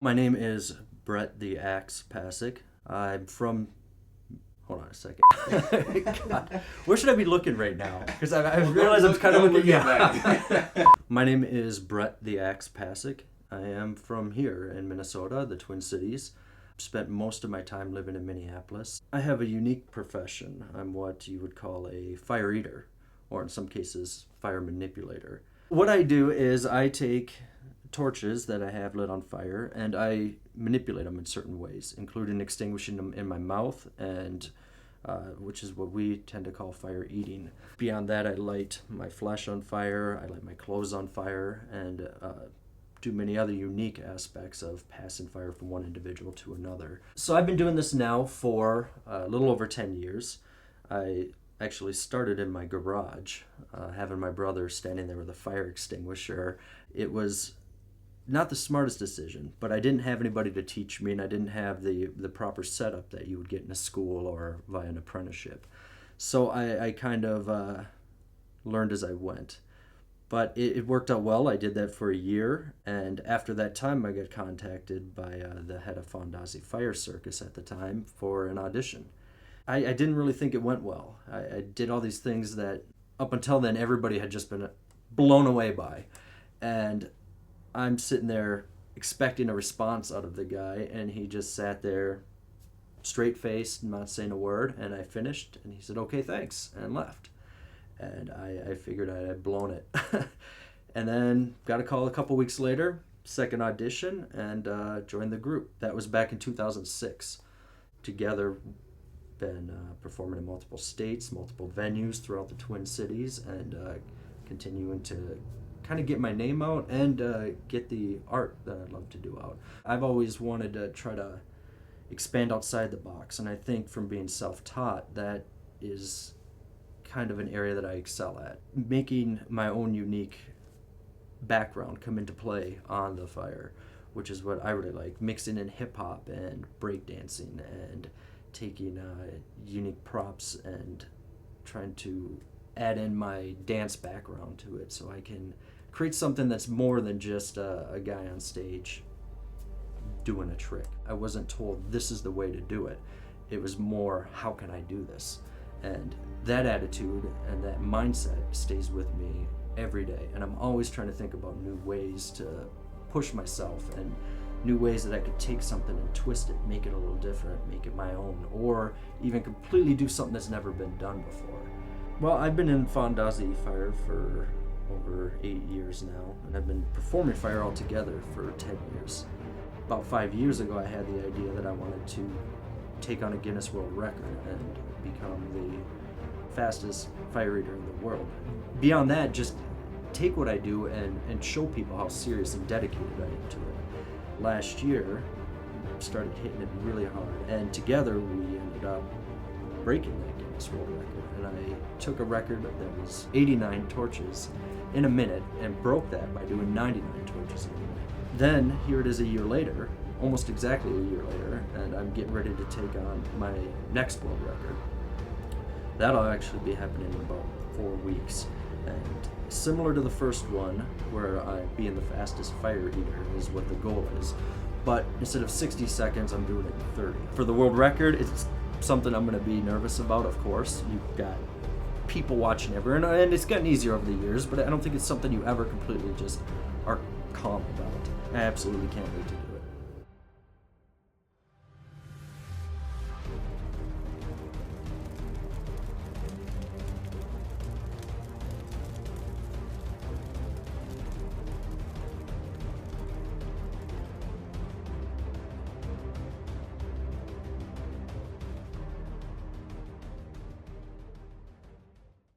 My name is Bret theAxe Pasick. I'm from. Hold on a second. God, where should I be looking right now? Because I realize I'm kind of looking. Yeah. My name is Bret theAxe Pasick. I am from here in Minnesota, the Twin Cities. Spent most of my time living in Minneapolis. I have a unique profession. I'm what you would call a fire eater, or in some cases, fire manipulator. What I do is I take torches that I have lit on fire and I manipulate them in certain ways, including extinguishing them in my mouth, and which is what we tend to call fire eating. Beyond that, I light my flesh on fire, I light my clothes on fire, and do many other unique aspects of passing fire from one individual to another. So I've been doing this now for a little over 10 years. I actually started in my garage, having my brother standing there with a fire extinguisher. It was not the smartest decision, but I didn't have anybody to teach me, and I didn't have the proper setup that you would get in a school or via an apprenticeship. So I kind of learned as I went. But it worked out well. I did that for a year, and after that time I got contacted by the head of Fondazi Fire Circus at the time for an audition. I didn't really think it went well. I did all these things that up until then everybody had just been blown away by. And I'm sitting there expecting a response out of the guy, and he just sat there straight-faced, not saying a word, and I finished, and he said, "Okay, thanks," and left. And I figured I had blown it. And then got a call a couple weeks later, second audition, and joined the group. That was back in 2006. Together, been performing in multiple states, multiple venues throughout the Twin Cities, and continuing to kind of get my name out and get the art that I'd love to do out. I've always wanted to try to expand outside the box, and I think from being self-taught, that is kind of an area that I excel at. Making my own unique background come into play on the fire, which is what I really like. Mixing in hip-hop and breakdancing and taking unique props and trying to add in my dance background to it so I can create something that's more than just a guy on stage doing a trick. I wasn't told this is the way to do it. It was more, how can I do this? And that attitude and that mindset stays with me every day. And I'm always trying to think about new ways to push myself and new ways that I could take something and twist it, make it a little different, make it my own, or even completely do something that's never been done before. Well, I've been in Fondazi Fire for over 8 years now, and I've been performing fire altogether for 10 years. About 5 years ago, I had the idea that I wanted to take on a Guinness World Record and become the fastest fire eater in the world. Beyond that, just take what I do and show people how serious and dedicated I am to it. Last year, started hitting it really hard, and together we ended up breaking that Guinness World Record. And I took a record that was 89 torches in a minute and broke that by doing 99 torches in a minute. Then, here it is a year later, almost exactly a year later, and I'm getting ready to take on my next world record. That'll actually be happening in about 4 weeks. And similar to the first one, where I being the fastest fire eater is what the goal is. But instead of 60 seconds, I'm doing it in 30. For the world record, it's something I'm going to be nervous about, of course. You've got people watching everywhere, and it's gotten easier over the years, but I don't think it's something you ever completely just are calm about. I absolutely can't wait to do it.